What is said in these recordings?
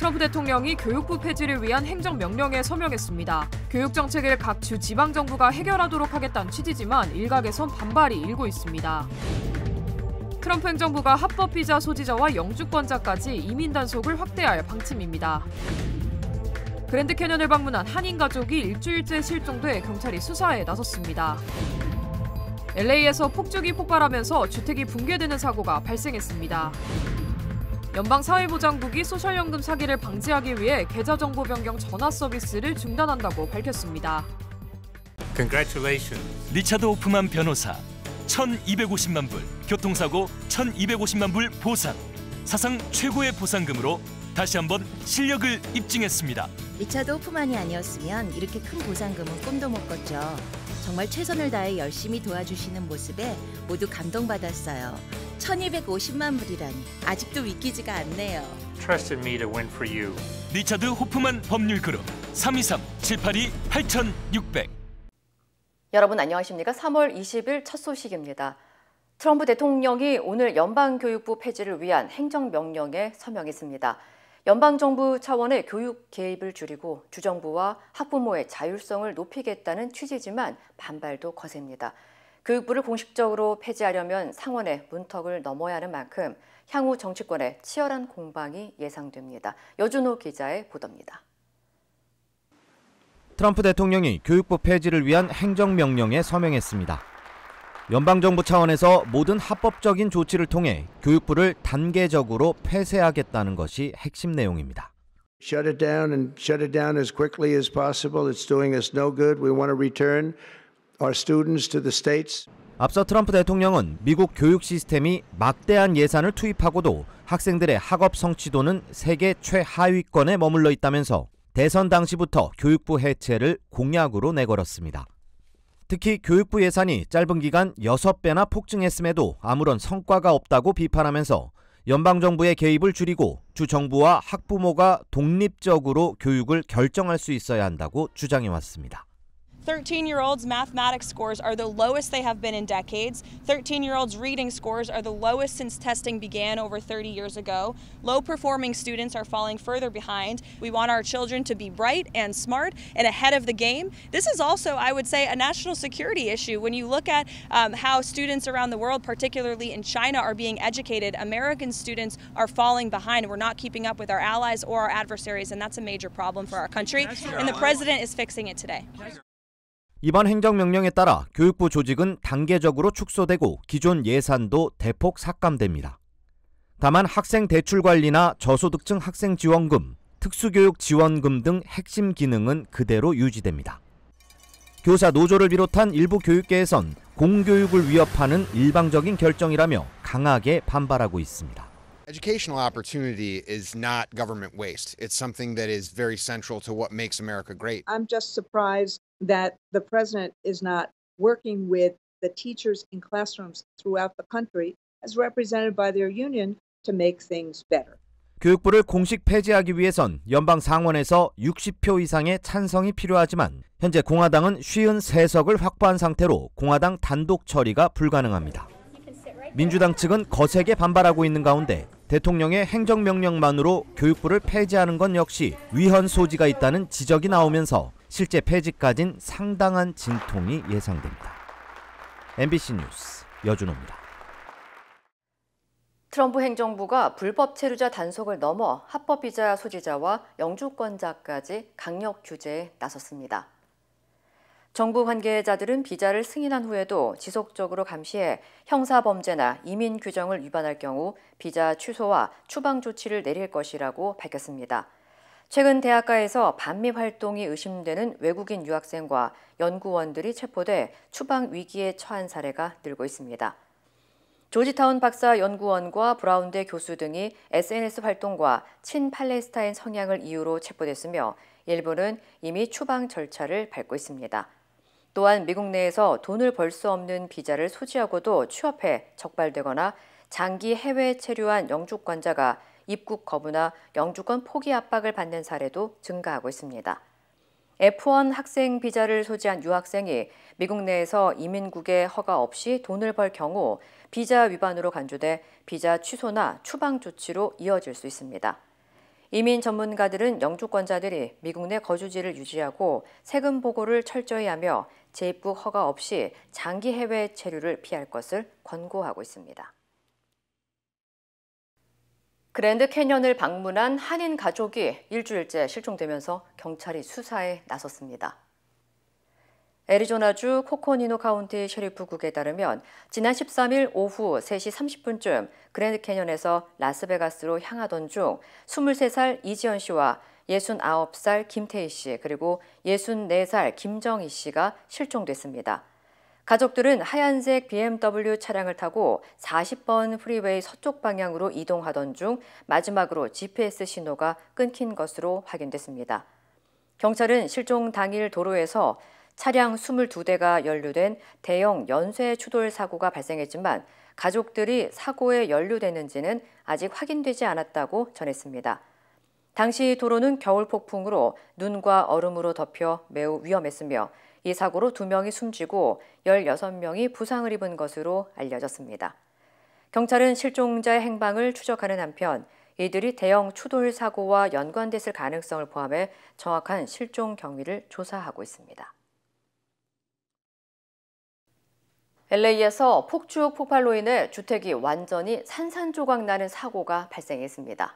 트럼프 대통령이 교육부 폐지를 위한 행정명령에 서명했습니다. 교육정책을 각 주 지방정부가 해결하도록 하겠다는 취지지만 일각에선 반발이 일고 있습니다. 트럼프 행정부가 합법 비자 소지자와 영주권자까지 이민 단속을 확대할 방침입니다. 그랜드 캐년을 방문한 한인 가족이 일주일째 실종돼 경찰이 수사에 나섰습니다. LA에서 폭죽이 폭발하면서 주택이 붕괴되는 사고가 발생했습니다. 연방사회보장국이 소셜연금 사기를 방지하기 위해 계좌정보 변경 전화 서비스를 중단한다고 밝혔습니다. Congratulations. 리차드 호프만 변호사, 1,250만 불, 교통사고 1,250만 불 보상. 사상 최고의 보상금으로 다시 한번 실력을 입증했습니다. 리차드 호프만이 아니었으면 이렇게 큰 보상금은 꿈도 못 꿨죠. 정말 최선을 다해 열심히 도와주시는 모습에 모두 감동받았어요. 1,250만 불이라니 아직도 믿기지가 않네요. Trusted me to win for you. 리차드 호프만 법률그룹 323-782-8600. 여러분 안녕하십니까? 3월 20일 첫 소식입니다. 트럼프 대통령이 오늘 연방교육부 폐지를 위한 행정명령에 서명했습니다. 연방정부 차원의 교육 개입을 줄이고 주정부와 학부모의 자율성을 높이겠다는 취지지만 반발도 거셉니다. 교육부를 공식적으로 폐지하려면 상원의 문턱을 넘어야 하는 만큼 향후 정치권의 치열한 공방이 예상됩니다. 여준호 기자의 보도입니다. 트럼프 대통령이 교육부 폐지를 위한 행정명령에 서명했습니다. 연방정부 차원에서 모든 합법적인 조치를 통해 교육부를 단계적으로 폐쇄하겠다는 것이 핵심 내용입니다. Shut it down and shut it down as quickly as possible. It's doing us no good. We want to return our students to the states. 앞서 트럼프 대통령은 미국 교육 시스템이 막대한 예산을 투입하고도 학생들의 학업 성취도는 세계 최하위권에 머물러 있다면서 대선 당시부터 교육부 해체를 공약으로 내걸었습니다. 특히 교육부 예산이 짧은 기간 6배나 폭증했음에도 아무런 성과가 없다고 비판하면서 연방정부의 개입을 줄이고 주정부와 학부모가 독립적으로 교육을 결정할 수 있어야 한다고 주장해왔습니다. 13-year-olds' mathematics scores are the lowest they have been in decades. 13-year-olds' reading scores are the lowest since testing began over 30 years ago. Low-performing students are falling further behind. We want our children to be bright and smart and ahead of the game. This is also, I would say, a national security issue. When you look at how students around the world, particularly in China, are being educated, American students are falling behind. We're not keeping up with our allies or our adversaries, and that's a major problem for our country. And the president is fixing it today. 이번 행정명령에 따라 교육부 조직은 단계적으로 축소되고 기존 예산도 대폭 삭감됩니다. 다만 학생 대출 관리나 저소득층 학생 지원금, 특수교육 지원금 등 핵심 기능은 그대로 유지됩니다. 교사 노조를 비롯한 일부 교육계에선 공교육을 위협하는 일방적인 결정이라며 강하게 반발하고 있습니다. Educational opportunity is not government waste. It's something that is very central to what makes America great. I'm just surprised that the president is not working with the teachers in classrooms throughout the country as represented by their union to make things better. 교육부를 공식 폐지하기 위해선 연방 상원에서 60표 이상의 찬성이 필요하지만 현재 공화당은 53석을 확보한 상태로 공화당 단독 처리가 불가능합니다. 민주당 측은 거세게 반발하고 있는 가운데 대통령의 행정명령만으로 교육부를 폐지하는 건 역시 위헌 소지가 있다는 지적이 나오면서 실제 폐지까진 상당한 진통이 예상됩니다. MBC 뉴스 여준호입니다. 트럼프 행정부가 불법 체류자 단속을 넘어 합법 비자 소지자와 영주권자까지 강력 규제에 나섰습니다. 정부 관계자들은 비자를 승인한 후에도 지속적으로 감시해 형사범죄나 이민 규정을 위반할 경우 비자 취소와 추방 조치를 내릴 것이라고 밝혔습니다. 최근 대학가에서 반미 활동이 의심되는 외국인 유학생과 연구원들이 체포돼 추방 위기에 처한 사례가 늘고 있습니다. 조지타운 박사 연구원과 브라운대 교수 등이 SNS 활동과 친팔레스타인 성향을 이유로 체포됐으며 일부는 이미 추방 절차를 밟고 있습니다. 또한 미국 내에서 돈을 벌 수 없는 비자를 소지하고도 취업해 적발되거나 장기 해외에 체류한 영주권자가 입국 거부나 영주권 포기 압박을 받는 사례도 증가하고 있습니다. F1 학생 비자를 소지한 유학생이 미국 내에서 이민국의 허가 없이 돈을 벌 경우 비자 위반으로 간주돼 비자 취소나 추방 조치로 이어질 수 있습니다. 이민 전문가들은 영주권자들이 미국 내 거주지를 유지하고 세금 보고를 철저히 하며 재입국 허가 없이 장기 해외 체류를 피할 것을 권고하고 있습니다. 그랜드 캐년을 방문한 한인 가족이 일주일째 실종되면서 경찰이 수사에 나섰습니다. 애리조나주 코코니노 카운티 셰리프국에 따르면 지난 13일 오후 3시 30분쯤 그랜드 캐년에서 라스베가스로 향하던 중 23살 이지연 씨와 69살 김태희 씨 그리고 64살 김정희 씨가 실종됐습니다. 가족들은 하얀색 BMW 차량을 타고 40번 프리웨이 서쪽 방향으로 이동하던 중 마지막으로 GPS 신호가 끊긴 것으로 확인됐습니다. 경찰은 실종 당일 도로에서 차량 22대가 연루된 대형 연쇄 추돌 사고가 발생했지만 가족들이 사고에 연루됐는지는 아직 확인되지 않았다고 전했습니다. 당시 도로는 겨울 폭풍으로 눈과 얼음으로 덮여 매우 위험했으며 이 사고로 2명이 숨지고 16명이 부상을 입은 것으로 알려졌습니다. 경찰은 실종자의 행방을 추적하는 한편 이들이 대형 추돌 사고와 연관됐을 가능성을 포함해 정확한 실종 경위를 조사하고 있습니다. LA에서 폭죽 폭발로 인해 주택이 완전히 산산조각 나는 사고가 발생했습니다.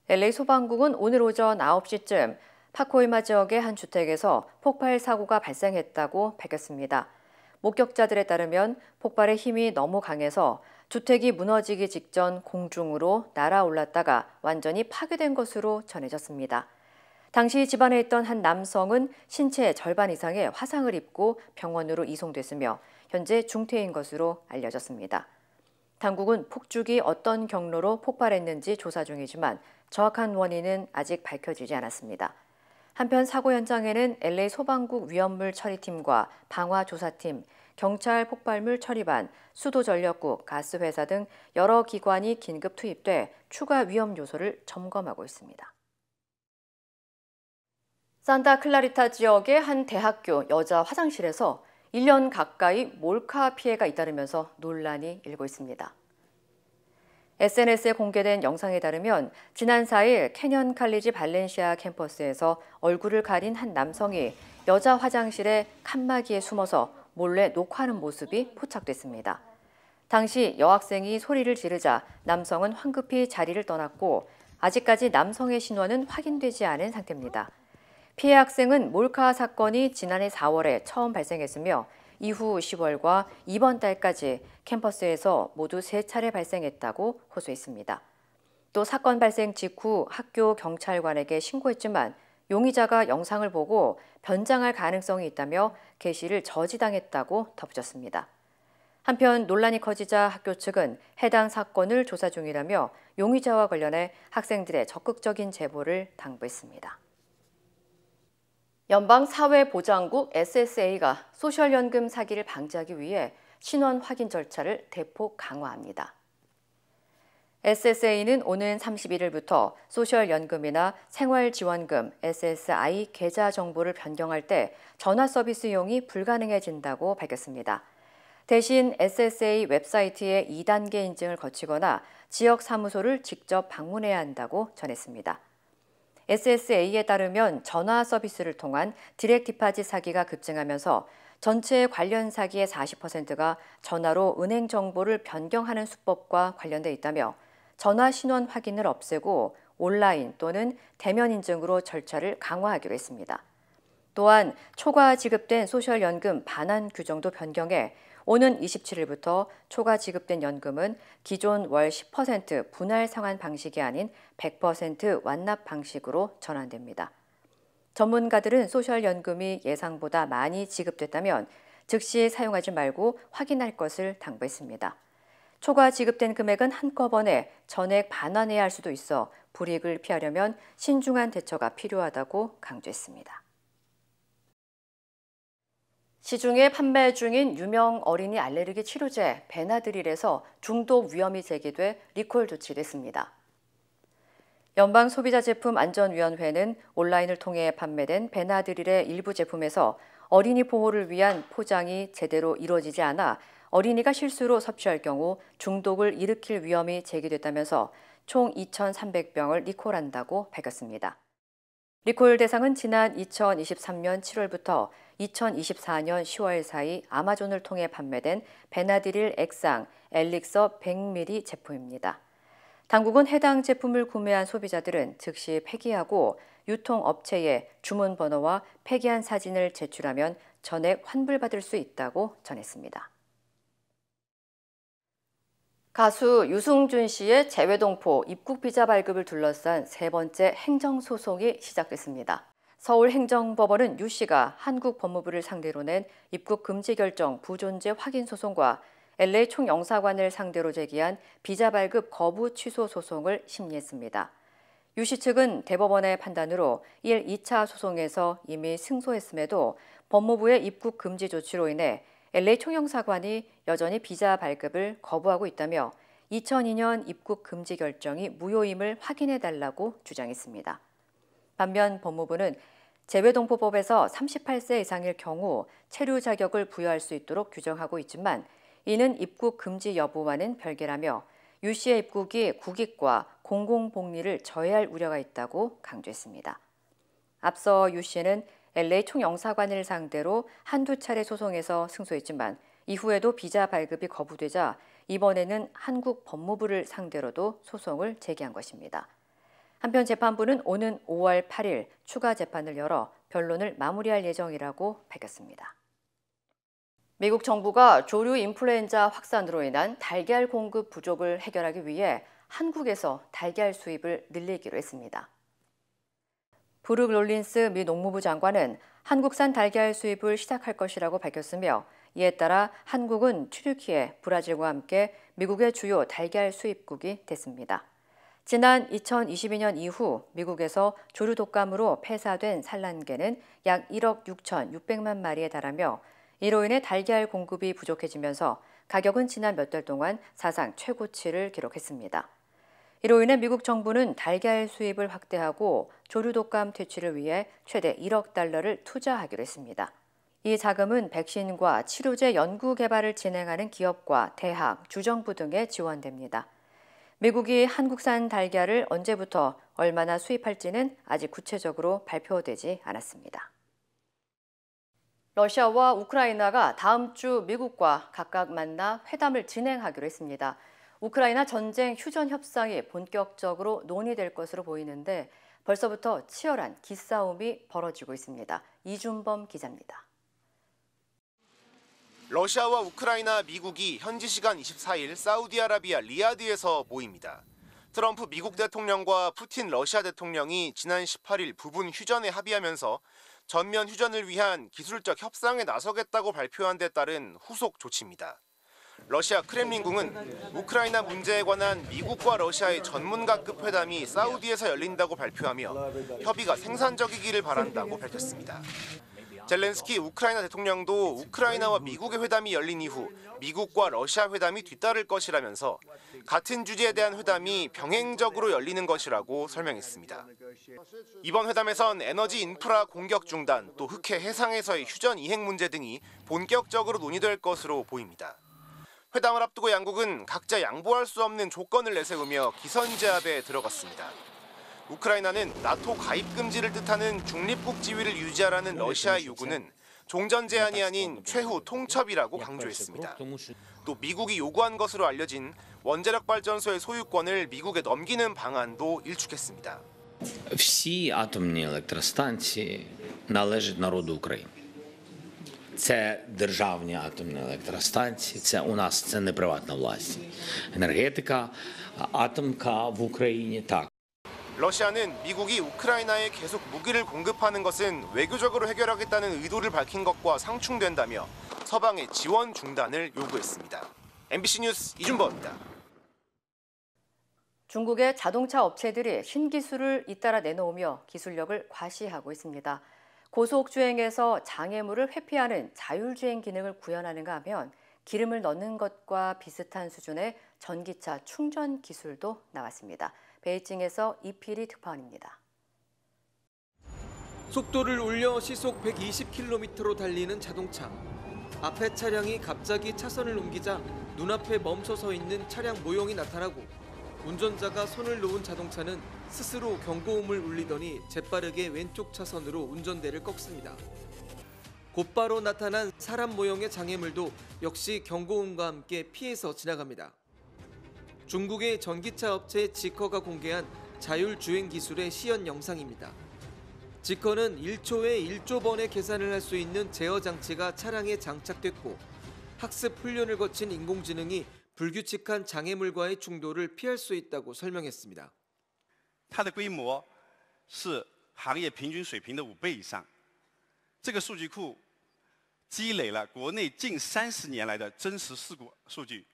LA 소방국은 오늘 오전 9시쯤 파코이마 지역의 한 주택에서 폭발 사고가 발생했다고 밝혔습니다. 목격자들에 따르면 폭발의 힘이 너무 강해서 주택이 무너지기 직전 공중으로 날아올랐다가 완전히 파괴된 것으로 전해졌습니다. 당시 집안에 있던 한 남성은 신체 절반 이상의 화상을 입고 병원으로 이송됐으며 현재 중태인 것으로 알려졌습니다. 당국은 폭죽이 어떤 경로로 폭발했는지 조사 중이지만 정확한 원인은 아직 밝혀지지 않았습니다. 한편 사고 현장에는 LA 소방국 위험물 처리팀과 방화조사팀, 경찰 폭발물 처리반, 수도전력국, 가스회사 등 여러 기관이 긴급 투입돼 추가 위험 요소를 점검하고 있습니다. 산타클라리타 지역의 한 대학교 여자 화장실에서 1년 가까이 몰카 피해가 잇따르면서 논란이 일고 있습니다. SNS에 공개된 영상에 따르면 지난 4일 캐년 칼리지 발렌시아 캠퍼스에서 얼굴을 가린 한 남성이 여자 화장실의 칸막이에 숨어서 몰래 녹화하는 모습이 포착됐습니다. 당시 여학생이 소리를 지르자 남성은 황급히 자리를 떠났고 아직까지 남성의 신원은 확인되지 않은 상태입니다. 피해 학생은 몰카 사건이 지난해 4월에 처음 발생했으며 이후 10월과 이번 달까지 캠퍼스에서 모두 3차례 발생했다고 호소했습니다. 또 사건 발생 직후 학교 경찰관에게 신고했지만 용의자가 영상을 보고 변장할 가능성이 있다며 게시를 저지당했다고 덧붙였습니다. 한편 논란이 커지자 학교 측은 해당 사건을 조사 중이라며 용의자와 관련해 학생들의 적극적인 제보를 당부했습니다. 연방사회보장국 SSA가 소셜연금 사기를 방지하기 위해 신원 확인 절차를 대폭 강화합니다. SSA는 오는 31일부터 소셜연금이나 생활지원금, SSI 계좌 정보를 변경할 때 전화 서비스 이용이 불가능해진다고 밝혔습니다. 대신 SSA 웹사이트에 2단계 인증을 거치거나 지역 사무소를 직접 방문해야 한다고 전했습니다. SSA에 따르면 전화 서비스를 통한 디렉트 디파짓 사기가 급증하면서 전체 관련 사기의 40%가 전화로 은행 정보를 변경하는 수법과 관련돼 있다며 전화 신원 확인을 없애고 온라인 또는 대면 인증으로 절차를 강화하기로 했습니다. 또한 초과 지급된 소셜연금 반환 규정도 변경해 오는 27일부터 초과 지급된 연금은 기존 월 10% 분할 상환 방식이 아닌 100% 완납 방식으로 전환됩니다. 전문가들은 소셜연금이 예상보다 많이 지급됐다면 즉시 사용하지 말고 확인할 것을 당부했습니다. 초과 지급된 금액은 한꺼번에 전액 반환해야 할 수도 있어 불이익을 피하려면 신중한 대처가 필요하다고 강조했습니다. 시중에 판매 중인 유명 어린이 알레르기 치료제 베나드릴에서 중독 위험이 제기돼 리콜 조치됐습니다. 연방소비자제품안전위원회는 온라인을 통해 판매된 베나드릴의 일부 제품에서 어린이 보호를 위한 포장이 제대로 이루어지지 않아 어린이가 실수로 섭취할 경우 중독을 일으킬 위험이 제기됐다면서 총 2,300병을 리콜한다고 밝혔습니다. 리콜 대상은 지난 2023년 7월부터 2024년 10월 사이 아마존을 통해 판매된 베나디릴 액상 엘릭서 100ml 제품입니다. 당국은 해당 제품을 구매한 소비자들은 즉시 폐기하고 유통업체에 주문 번호와 폐기한 사진을 제출하면 전액 환불받을 수 있다고 전했습니다. 가수 유승준 씨의 재외동포 입국 비자 발급을 둘러싼 세 번째 행정소송이 시작됐습니다. 서울행정법원은 유 씨가 한국 법무부를 상대로 낸 입국 금지 결정 부존재 확인 소송과 LA 총영사관을 상대로 제기한 비자 발급 거부 취소 소송을 심리했습니다. 유 씨 측은 대법원의 판단으로 2차 소송에서 이미 승소했음에도 법무부의 입국 금지 조치로 인해 LA 총영사관이 여전히 비자 발급을 거부하고 있다며 2002년 입국 금지 결정이 무효임을 확인해달라고 주장했습니다. 반면 법무부는 재외동포법에서 38세 이상일 경우 체류 자격을 부여할 수 있도록 규정하고 있지만 이는 입국 금지 여부와는 별개라며 유 씨의 입국이 국익과 공공복리를 저해할 우려가 있다고 강조했습니다. 앞서 유 씨는 LA 총영사관을 상대로 한두 차례 소송에서 승소했지만 이후에도 비자 발급이 거부되자 이번에는 한국 법무부를 상대로도 소송을 제기한 것입니다. 한편 재판부는 오는 5월 8일 추가 재판을 열어 변론을 마무리할 예정이라고 밝혔습니다. 미국 정부가 조류 인플루엔자 확산으로 인한 달걀 공급 부족을 해결하기 위해 한국에서 달걀 수입을 늘리기로 했습니다. 브룩 롤린스 미 농무부 장관은 한국산 달걀 수입을 시작할 것이라고 밝혔으며 이에 따라 한국은 튀르키예, 브라질과 함께 미국의 주요 달걀 수입국이 됐습니다. 지난 2022년 이후 미국에서 조류 독감으로 폐사된 산란개는 약 1억 6,600만 마리에 달하며 이로 인해 달걀 공급이 부족해지면서 가격은 지난 몇 달 동안 사상 최고치를 기록했습니다. 이로 인해 미국 정부는 달걀 수입을 확대하고 조류 독감 퇴치를 위해 최대 1억 달러를 투자하기로 했습니다. 이 자금은 백신과 치료제 연구 개발을 진행하는 기업과 대학, 주정부 등에 지원됩니다. 미국이 한국산 달걀을 언제부터 얼마나 수입할지는 아직 구체적으로 발표되지 않았습니다. 러시아와 우크라이나가 다음 주 미국과 각각 만나 회담을 진행하기로 했습니다. 우크라이나 전쟁 휴전 협상이 본격적으로 논의될 것으로 보이는데 벌써부터 치열한 기싸움이 벌어지고 있습니다. 이준범 기자입니다. 러시아와 우크라이나, 미국이 현지 시간 24일 사우디아라비아 리야드에서 모입니다. 트럼프 미국 대통령과 푸틴 러시아 대통령이 지난 18일 부분 휴전에 합의하면서 전면 휴전을 위한 기술적 협상에 나서겠다고 발표한 데 따른 후속 조치입니다. 러시아 크렘린궁은 우크라이나 문제에 관한 미국과 러시아의 전문가급 회담이 사우디에서 열린다고 발표하며 협의가 생산적이기를 바란다고 밝혔습니다. 젤렌스키 우크라이나 대통령도 우크라이나와 미국의 회담이 열린 이후 미국과 러시아 회담이 뒤따를 것이라면서 같은 주제에 대한 회담이 병행적으로 열리는 것이라고 설명했습니다. 이번 회담에선 에너지 인프라 공격 중단, 또 흑해 해상에서의 휴전 이행 문제 등이 본격적으로 논의될 것으로 보입니다. 회담을 앞두고 양국은 각자 양보할 수 없는 조건을 내세우며 기선제압에 들어갔습니다. 우크라이나는 나토 가입 금지를 뜻하는 중립국 지위를 유지하라는 러시아의 요구는 종전 제한이 아닌 최후 통첩이라고 강조했습니다. 또 미국이 요구한 것으로 알려진 원자력 발전소의 소유권을 미국에 넘기는 방안도 일축했습니다. Всі атомні електростанції належать народу України. Це державні атомні електростанції, це у нас це не приватна власність. Енергетика, атомка в Україні так. 러시아는 미국이 우크라이나에 계속 무기를 공급하는 것은 외교적으로 해결하겠다는 의도를 밝힌 것과 상충된다며 서방의 지원 중단을 요구했습니다. MBC 뉴스 이준범입니다. 중국의 자동차 업체들이 신기술을 잇따라 내놓으며 기술력을 과시하고 있습니다. 고속주행에서 장애물을 회피하는 자율주행 기능을 구현하는가 하면 기름을 넣는 것과 비슷한 수준의 전기차 충전 기술도 나왔습니다. 베이징에서 이필이 특파원입니다. 속도를 올려 시속 120km로 달리는 자동차. 앞에 차량이 갑자기 차선을 옮기자 눈앞에 멈춰서 있는 차량 모형이 나타나고 운전자가 손을 놓은 자동차는 스스로 경고음을 울리더니 재빠르게 왼쪽 차선으로 운전대를 꺾습니다. 곧바로 나타난 사람 모형의 장애물도 역시 경고음과 함께 피해서 지나갑니다. 중국의 전기차 업체 지커가 공개한 자율주행 기술의 시연 영상입니다. 지커는 1초에 1조 번의 계산을 할 수 있는 제어 장치가 차량에 장착됐고 학습 훈련을 거친 인공지능이 불규칙한 장애물과의 충돌을 피할 수 있다고 설명했습니다. 它的规模是行业平均水平的5倍以上。这个数据库积累了国内近30年来的真实事故数据。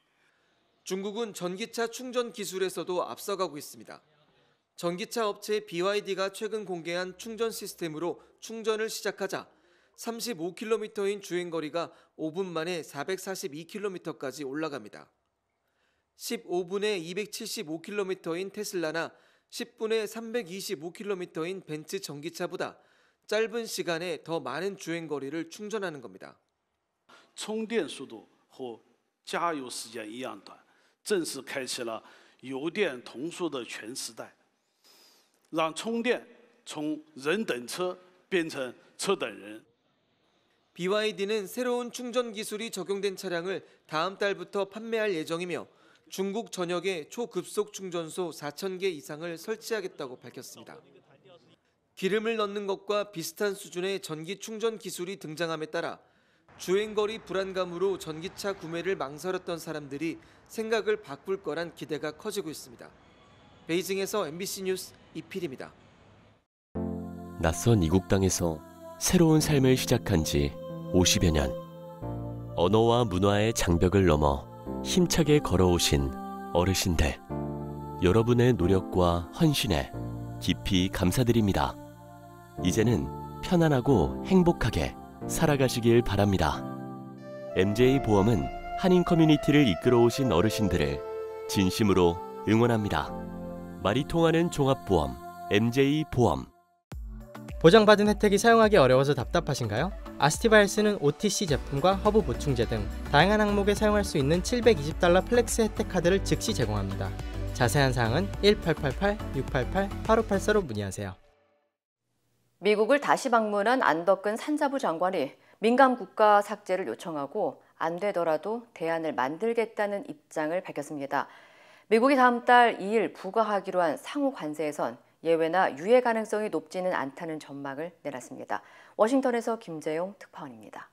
중국은 전기차 충전 기술에서도 앞서가고 있습니다. 전기차 업체 BYD가 최근 공개한 충전 시스템으로 충전을 시작하자 35km인 주행거리가 5분 만에 442km까지 올라갑니다. 15분에 275km인 테슬라나 10분에 325km인 벤츠 전기차보다 짧은 시간에 더 많은 주행거리를 충전하는 겁니다. 充电速度和加油时间一样短，正式开启了油电同速的全时代，让充电从人等车变成车等人。 BYD는 새로운 충전 기술이 적용된 차량을 다음 달부터 판매할 예정이며 중국 전역에 초급속 충전소 4,000개 이상을 설치하겠다고 밝혔습니다. 기름을 넣는 것과 비슷한 수준의 전기 충전 기술이 등장함에 따라 주행거리 불안감으로 전기차 구매를 망설였던 사람들이 생각을 바꿀 거란 기대가 커지고 있습니다. 베이징에서 MBC 뉴스 이필입니다. 낯선 이국 땅에서 새로운 삶을 시작한 지 50여 년. 언어와 문화의 장벽을 넘어 힘차게 걸어오신 어르신들. 여러분의 노력과 헌신에 깊이 감사드립니다. 이제는 편안하고 행복하게 살아가시길 바랍니다. MJ보험은 한인 커뮤니티를 이끌어오신 어르신들을 진심으로 응원합니다. 말이 통하는 종합보험 MJ보험. 보장받은 혜택이 사용하기 어려워서 답답하신가요? 아스티바헬스는 OTC 제품과 허브 보충제 등 다양한 항목에 사용할 수 있는 $720 플렉스 혜택 카드를 즉시 제공합니다. 자세한 사항은 1888-688-8584로 문의하세요. 미국을 다시 방문한 안덕근 산자부 장관이 민감 국가 삭제를 요청하고 안 되더라도 대안을 만들겠다는 입장을 밝혔습니다. 미국이 다음 달 2일 부과하기로 한 상호 관세에선 예외나 유예 가능성이 높지는 않다는 전망을 내놨습니다. 워싱턴에서 김재용 특파원입니다.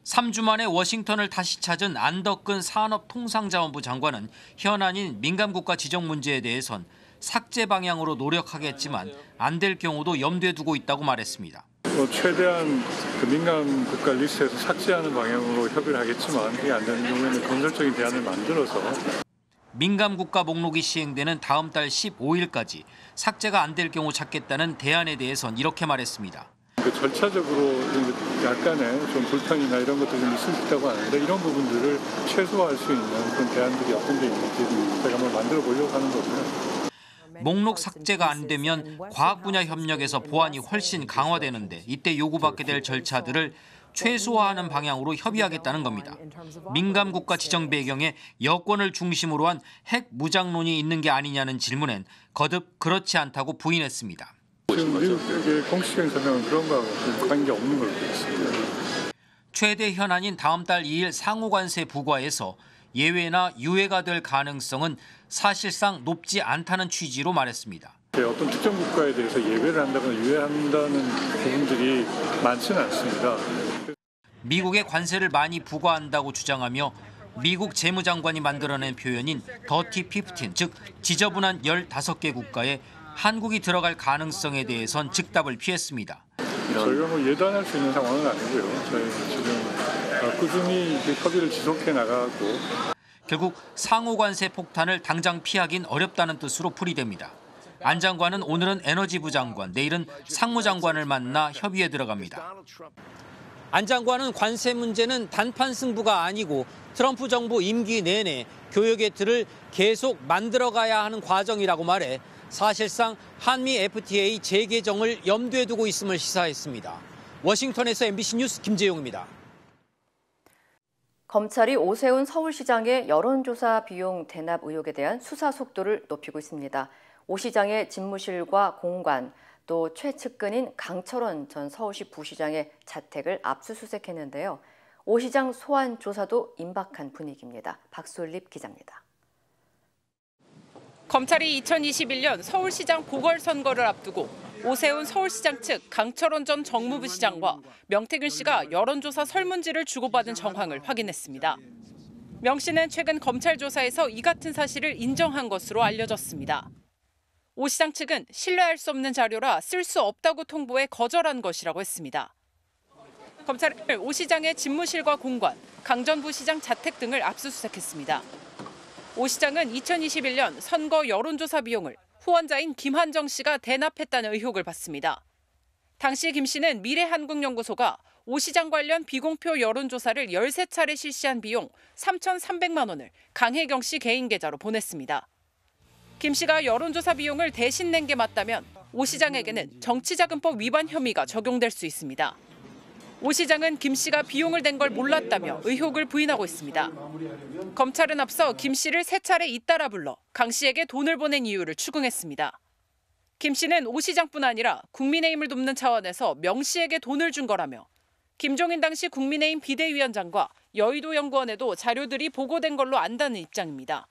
3주 만에 워싱턴을 다시 찾은 안덕근 산업통상자원부 장관은 현안인 민감국가 지정 문제에 대해선 삭제 방향으로 노력하겠지만 안 될 경우도 염두에 두고 있다고 말했습니다. 최대한 민감 국가 리스트에서 삭제하는 방향으로 협의를 하겠지만 그게 안 되는 경우에는 건설적인 대안을 만들어서 민감 국가 목록이 시행되는 다음 달 15일까지 삭제가 안 될 경우 찾겠다는 대안에 대해선 이렇게 말했습니다. 절차적으로 약간의 좀 불편이나 이런 것들이 좀 있을 수 있다고 하는데 이런 부분들을 최소화할 수 있는 그런 대안들이 어떤 데 있는지 제가 한번 만들어 보려고 하는 거고요. 목록 삭제가 안 되면 과학 분야 협력에서 보안이 훨씬 강화되는데 이때 요구받게 될 절차들을 최소화하는 방향으로 협의하겠다는 겁니다. 민감 국가 지정 배경에 여권을 중심으로 한 핵 무장론이 있는 게 아니냐는 질문엔 거듭 그렇지 않다고 부인했습니다. 지금 미국의 공식적인 설명은 그런 거하고 관계없는 걸로 되어 있습니다. 최대 현안인 다음 달 2일 상호관세 부과에서 예외나 유예가 될 가능성은 사실상 높지 않다는 취지로 말했습니다. 어떤 특정 국가에 대해서 예외를 한다거나 유예한다는 부분들이 많지는 않습니다. 미국의 관세를 많이 부과한다고 주장하며 미국 재무장관이 만들어낸 표현인 더티 15, 즉 지저분한 15개 국가에 한국이 들어갈 가능성에 대해선 즉답을 피했습니다. 저희가 예단할 수 있는 상황은 아니고요. 저희 지금 꾸준히 협의를 지속해 나가고 결국 상호관세 폭탄을 당장 피하긴 어렵다는 뜻으로 풀이됩니다. 안 장관은 오늘은 에너지부 장관, 내일은 상무장관을 만나 협의에 들어갑니다. 안 장관은 관세 문제는 단판 승부가 아니고 트럼프 정부 임기 내내 교역의 틀을 계속 만들어가야 하는 과정이라고 말해 사실상 한미 FTA 재개정을 염두에 두고 있음을 시사했습니다. 워싱턴에서 MBC 뉴스 김재용입니다. 검찰이 오세훈 서울시장의 여론조사 비용 대납 의혹에 대한 수사 속도를 높이고 있습니다. 오 시장의 집무실과 공관, 또 최측근인 강철원 전 서울시 부시장의 자택을 압수수색했는데요. 오 시장 소환 조사도 임박한 분위기입니다. 박솔립 기자입니다. 검찰이 2021년 서울시장 보궐선거를 앞두고 오세훈 서울시장 측 강철원 전 정무부 시장과 명태균 씨가 여론조사 설문지를 주고받은 정황을 확인했습니다. 명 씨는 최근 검찰 조사에서 이 같은 사실을 인정한 것으로 알려졌습니다. 오 시장 측은 신뢰할 수 없는 자료라 쓸 수 없다고 통보해 거절한 것이라고 했습니다. 검찰은 오 시장의 집무실과 공관, 강 전 부시장 자택 등을 압수수색했습니다. 오 시장은 2021년 선거 여론조사 비용을 후원자인 김한정 씨가 대납했다는 의혹을 받습니다. 당시 김 씨는 미래한국연구소가 오 시장 관련 비공표 여론조사를 13차례 실시한 비용 3,300만 원을 강혜경 씨 개인 계좌로 보냈습니다. 김 씨가 여론조사 비용을 대신 낸 게 맞다면 오 시장에게는 정치자금법 위반 혐의가 적용될 수 있습니다. 오 시장은 김 씨가 비용을 댄 걸 몰랐다며 의혹을 부인하고 있습니다. 검찰은 앞서 김 씨를 3차례 잇따라 불러 강 씨에게 돈을 보낸 이유를 추궁했습니다. 김 씨는 오 시장뿐 아니라 국민의힘을 돕는 차원에서 명 씨에게 돈을 준 거라며 김종인 당시 국민의힘 비대위원장과 여의도 연구원에도 자료들이 보고된 걸로 안다는 입장입니다.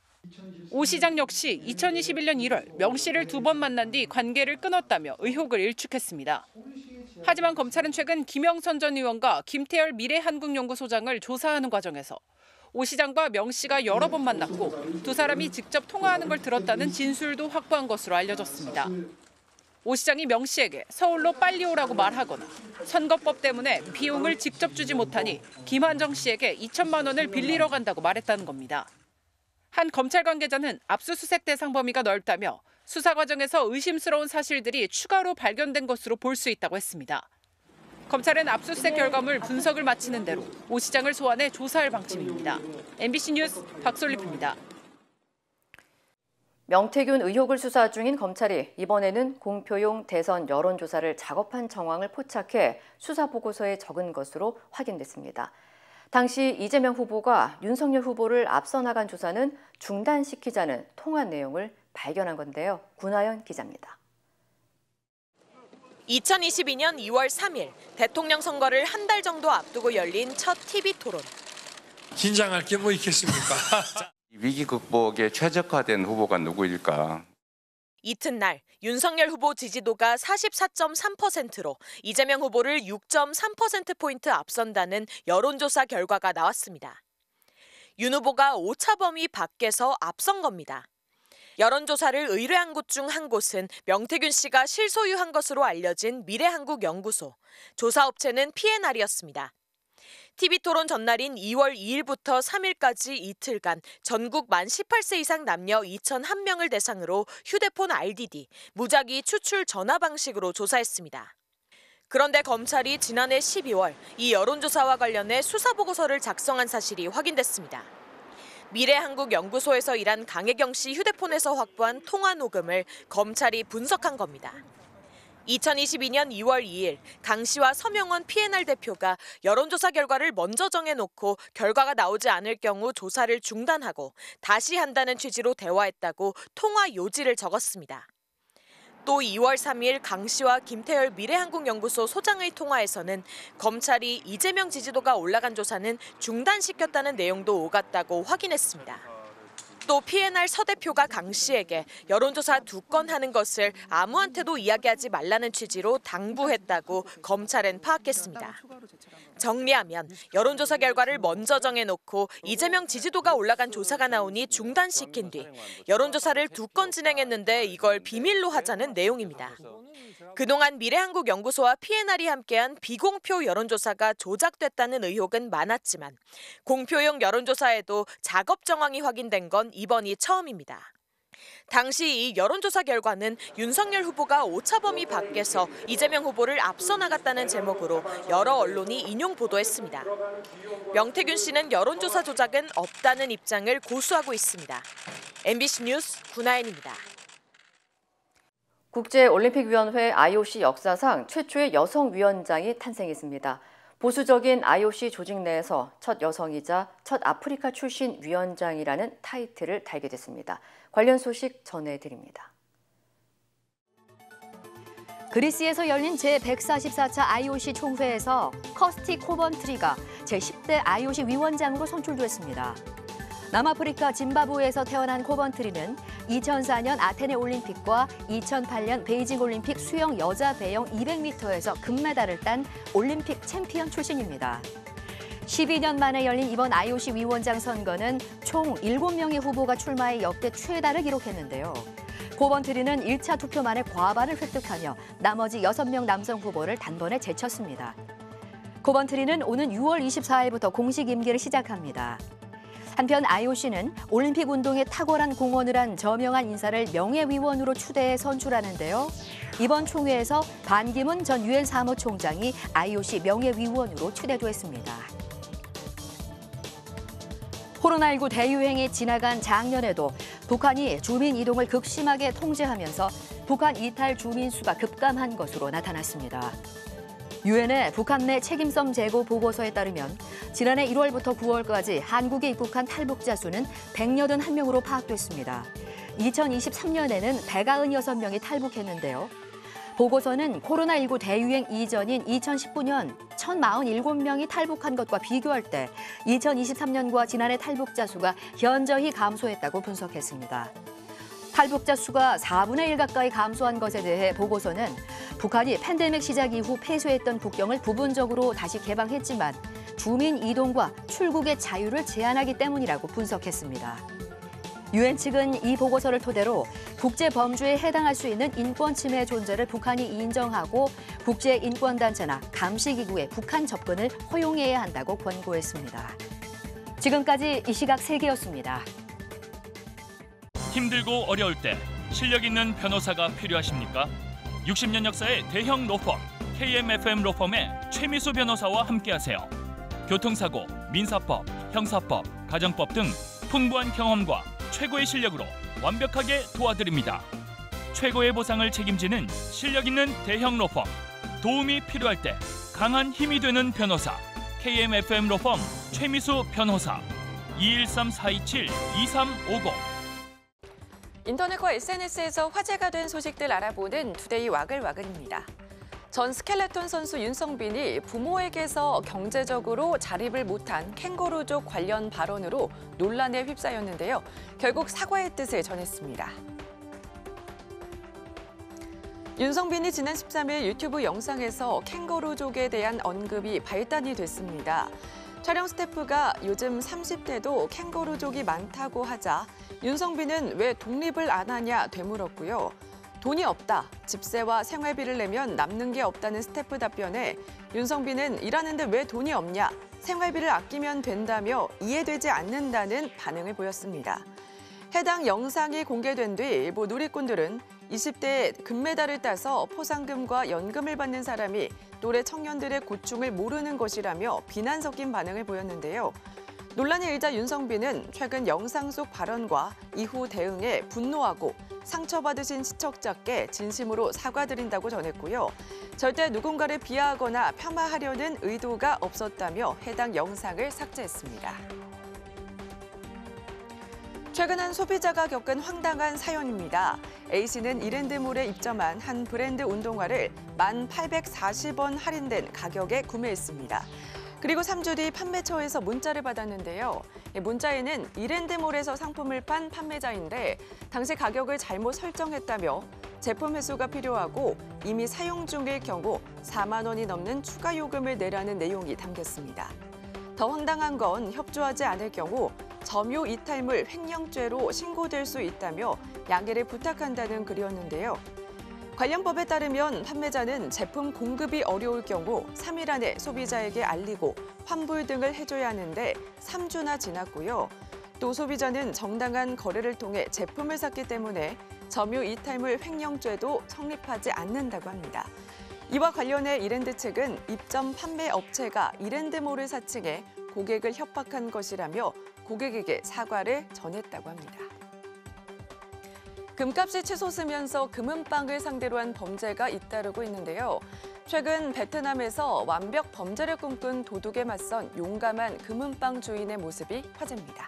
오 시장 역시 2021년 1월 명 씨를 2번 만난 뒤 관계를 끊었다며 의혹을 일축했습니다. 하지만 검찰은 최근 김영선 전 의원과 김태열 미래한국연구소장을 조사하는 과정에서 오 시장과 명 씨가 여러 번 만났고 두 사람이 직접 통화하는 걸 들었다는 진술도 확보한 것으로 알려졌습니다. 오 시장이 명 씨에게 서울로 빨리 오라고 말하거나 선거법 때문에 비용을 직접 주지 못하니 김한정 씨에게 2천만 원을 빌리러 간다고 말했다는 겁니다. 한 검찰 관계자는 압수수색 대상 범위가 넓다며 수사 과정에서 의심스러운 사실들이 추가로 발견된 것으로 볼 수 있다고 했습니다. 검찰은 압수수색 결과물 분석을 마치는 대로 오 시장을 소환해 조사할 방침입니다. MBC 뉴스 박솔립입니다. 명태균 의혹을 수사 중인 검찰이 이번에는 공표용 대선 여론조사를 작업한 정황을 포착해 수사 보고서에 적은 것으로 확인됐습니다. 당시 이재명 후보가 윤석열 후보를 앞서 나간 조사는 중단시키자는 통화 내용을 발견한 건데요. 군하연 기자입니다. 2022년 2월 3일 대통령 선거를 한 달 정도 앞두고 열린 첫 TV 토론. 긴장할 게 뭐 있겠습니까? 위기 극복에 최적화된 후보가 누구일까? 이튿날 윤석열 후보 지지도가 44.3%로 이재명 후보를 6.3%포인트 앞선다는 여론조사 결과가 나왔습니다. 윤 후보가 오차 범위 밖에서 앞선 겁니다. 여론조사를 의뢰한 곳 중 한 곳은 명태균 씨가 실소유한 것으로 알려진 미래한국연구소, 조사업체는 P&R이었습니다. TV토론 전날인 2월 2일부터 3일까지 이틀간 전국 만 18세 이상 남녀 2,001명을 대상으로 휴대폰 RDD, 무작위 추출 전화 방식으로 조사했습니다. 그런데 검찰이 지난해 12월 이 여론조사와 관련해 수사보고서를 작성한 사실이 확인됐습니다. 미래한국연구소에서 일한 강혜경 씨 휴대폰에서 확보한 통화 녹음을 검찰이 분석한 겁니다. 2022년 2월 2일 강 씨와 서명원 P&R 대표가 여론조사 결과를 먼저 정해놓고 결과가 나오지 않을 경우 조사를 중단하고 다시 한다는 취지로 대화했다고 통화 요지를 적었습니다. 또 2월 3일 강 씨와 김태열 미래한국연구소 소장의 통화에서는 검찰이 이재명 지지도가 올라간 조사는 중단시켰다는 내용도 오갔다고 확인했습니다. 또 P&R 서 대표가 강 씨에게 여론조사 2건 하는 것을 아무한테도 이야기하지 말라는 취지로 당부했다고 검찰은 파악했습니다. 정리하면 여론조사 결과를 먼저 정해놓고 이재명 지지도가 올라간 조사가 나오니 중단시킨 뒤 여론조사를 2건 진행했는데 이걸 비밀로 하자는 내용입니다. 그동안 미래한국연구소와 P&R이 함께한 비공표 여론조사가 조작됐다는 의혹은 많았지만 공표용 여론조사에도 작업 정황이 확인된 건 이번이 처음입니다. 당시 이 여론조사 결과는 윤석열 후보가 오차 범위 밖에서 이재명 후보를 앞서 나갔다는 제목으로 여러 언론이 인용 보도했습니다. 명태균 씨는 여론조사 조작은 없다는 입장을 고수하고 있습니다. MBC 뉴스 군하연입니다. 국제올림픽위원회 IOC 역사상 최초의 여성 위원장이 탄생했습니다. 보수적인 IOC 조직 내에서 첫 여성이자 첫 아프리카 출신 위원장이라는 타이틀을 달게 됐습니다. 관련 소식 전해드립니다. 그리스에서 열린 제144차 IOC 총회에서 커스티 코번트리가 제10대 IOC 위원장으로 선출됐습니다. 남아프리카 짐바브웨에서 태어난 코번트리는 2004년 아테네 올림픽과 2008년 베이징 올림픽 수영 여자 배영 200m에서 금메달을 딴 올림픽 챔피언 출신입니다. 12년 만에 열린 이번 IOC 위원장 선거는 총 7명의 후보가 출마해 역대 최다를 기록했는데요. 코번트리는 1차 투표 만에 과반을 획득하며 나머지 6명 남성 후보를 단번에 제쳤습니다. 코번트리는 오는 6월 24일부터 공식 임기를 시작합니다. 한편 IOC는 올림픽 운동에 탁월한 공헌을 한 저명한 인사를 명예위원으로 추대해 선출하는데요. 이번 총회에서 반기문 전 유엔 사무총장이 IOC 명예위원으로 추대됐습니다. 코로나19 대유행이 지나간 작년에도 북한이 주민 이동을 극심하게 통제하면서 북한 이탈 주민 수가 급감한 것으로 나타났습니다. 유엔의 북한 내 책임성 재고 보고서에 따르면 지난해 1월부터 9월까지 한국에 입국한 탈북자 수는 181명으로 파악됐습니다. 2023년에는 196명이 탈북했는데요. 보고서는 코로나19 대유행 이전인 2019년 1,047명이 탈북한 것과 비교할 때 2023년과 지난해 탈북자 수가 현저히 감소했다고 분석했습니다. 탈북자 수가 4분의 1 가까이 감소한 것에 대해 보고서는 북한이 팬데믹 시작 이후 폐쇄했던 국경을 부분적으로 다시 개방했지만 주민 이동과 출국의 자유를 제한하기 때문이라고 분석했습니다. 유엔 측은 이 보고서를 토대로 국제 범죄에 해당할 수 있는 인권 침해 존재를 북한이 인정하고 국제 인권단체나 감시기구의 북한 접근을 허용해야 한다고 권고했습니다. 지금까지 이 시각 세계였습니다. 힘들고 어려울 때 실력 있는 변호사가 필요하십니까? 60년 역사의 대형 로펌 KMFM 로펌의 최미수 변호사와 함께하세요. 교통사고, 민사법, 형사법, 가정법 등 풍부한 경험과 최고의 실력으로 완벽하게 도와드립니다. 최고의 보상을 책임지는 실력 있는 대형 로펌, 도움이 필요할 때 강한 힘이 되는 변호사 KMFM 로펌 최미수 변호사 213-427-2350. 인터넷과 SNS에서 화제가 된 소식들 알아보는 투데이 와글와글입니다. 전 스켈레톤 선수 윤성빈이 부모에게서 경제적으로 자립을 못한 캥거루족 관련 발언으로 논란에 휩싸였는데요. 결국 사과의 뜻을 전했습니다. 윤성빈이 지난 13일 유튜브 영상에서 캥거루족에 대한 언급이 발단이 됐습니다. 촬영 스태프가 요즘 30대도 캥거루족이 많다고 하자 윤성빈은 왜 독립을 안 하냐 되물었고요. 돈이 없다, 집세와 생활비를 내면 남는 게 없다는 스태프 답변에 윤성빈은 일하는데 왜 돈이 없냐, 생활비를 아끼면 된다며 이해되지 않는다는 반응을 보였습니다. 해당 영상이 공개된 뒤 일부 누리꾼들은 20대에 금메달을 따서 포상금과 연금을 받는 사람이 또래 청년들의 고충을 모르는 것이라며 비난 섞인 반응을 보였는데요. 논란이 일자 윤성빈은 최근 영상 속 발언과 이후 대응에 분노하고 상처받으신 시청자께 진심으로 사과드린다고 전했고요. 절대 누군가를 비하하거나 폄하하려는 의도가 없었다며 해당 영상을 삭제했습니다. 최근 한 소비자가 겪은 황당한 사연입니다. A씨는 이랜드몰에 입점한 한 브랜드 운동화를 1,840원 할인된 가격에 구매했습니다. 그리고 3주 뒤 판매처에서 문자를 받았는데요. 문자에는 이랜드몰에서 상품을 판 판매자인데 당시 가격을 잘못 설정했다며 제품 회수가 필요하고 이미 사용 중일 경우 4만 원이 넘는 추가 요금을 내라는 내용이 담겼습니다. 더 황당한 건 협조하지 않을 경우 점유 이탈물 횡령죄로 신고될 수 있다며 양해를 부탁한다는 글이었는데요. 관련 법에 따르면 판매자는 제품 공급이 어려울 경우 3일 안에 소비자에게 알리고 환불 등을 해줘야 하는데 3주나 지났고요. 또 소비자는 정당한 거래를 통해 제품을 샀기 때문에 점유 이탈물 횡령죄도 성립하지 않는다고 합니다. 이와 관련해 이랜드 측은 입점 판매 업체가 이랜드몰을 사칭해 고객을 협박한 것이라며 고객에게 사과를 전했다고 합니다. 금값이 치솟으면서 금은방을 상대로 한 범죄가 잇따르고 있는데요. 최근 베트남에서 완벽 범죄를 꿈꾼 도둑에 맞선 용감한 금은방 주인의 모습이 화제입니다.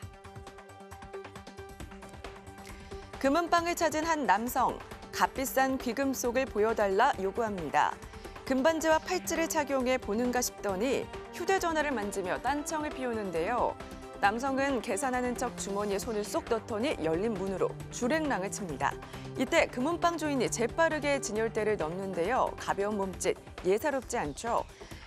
금은방을 찾은 한 남성, 값비싼 귀금속을 보여달라 요구합니다. 금반지와 팔찌를 착용해 보는가 싶더니 휴대전화를 만지며 딴청을 피우는데요. 남성은 계산하는 척 주머니에 손을 쏙 넣더니 열린 문으로 주랭랑을 칩니다. 이때 금은방 주인이 재빠르게 진열대를 넘는데요. 가벼운 몸짓, 예사롭지 않죠.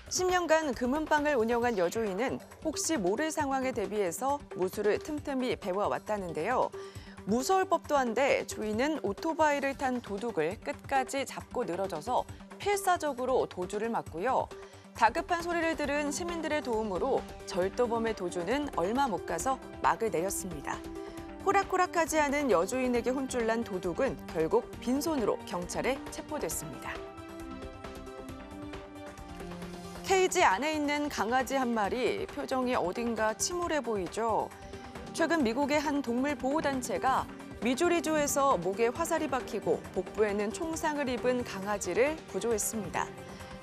10년간 금은방을 운영한 여주인은 혹시 모를 상황에 대비해서 무술을 틈틈이 배워왔다는데요. 무서울 법도 한데 주인은 오토바이를 탄 도둑을 끝까지 잡고 늘어져서 필사적으로 도주를 막고요. 다급한 소리를 들은 시민들의 도움으로 절도범의 도주는 얼마 못 가서 막을 내렸습니다. 호락호락하지 않은 여주인에게 혼쭐난 도둑은 결국 빈손으로 경찰에 체포됐습니다. 케이지 안에 있는 강아지 한 마리, 표정이 어딘가 침울해 보이죠. 최근 미국의 한 동물 보호단체가 미주리주에서 목에 화살이 박히고 복부에는 총상을 입은 강아지를 구조했습니다.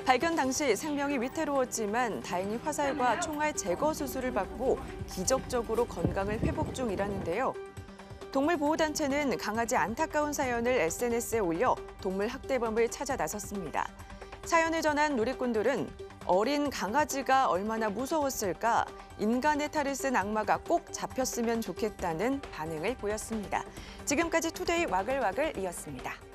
발견 당시 생명이 위태로웠지만 다행히 화살과 총알 제거 수술을 받고 기적적으로 건강을 회복 중이라는데요. 동물보호단체는 강아지 안타까운 사연을 SNS에 올려 동물 학대범을 찾아 나섰습니다. 사연을 전한 누리꾼들은 어린 강아지가 얼마나 무서웠을까, 인간의 탈을 쓴 악마가 꼭 잡혔으면 좋겠다는 반응을 보였습니다. 지금까지 투데이 와글와글이었습니다.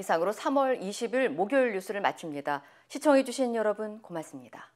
이상으로 3월 20일 목요일 뉴스를 마칩니다. 시청해주신 여러분 고맙습니다.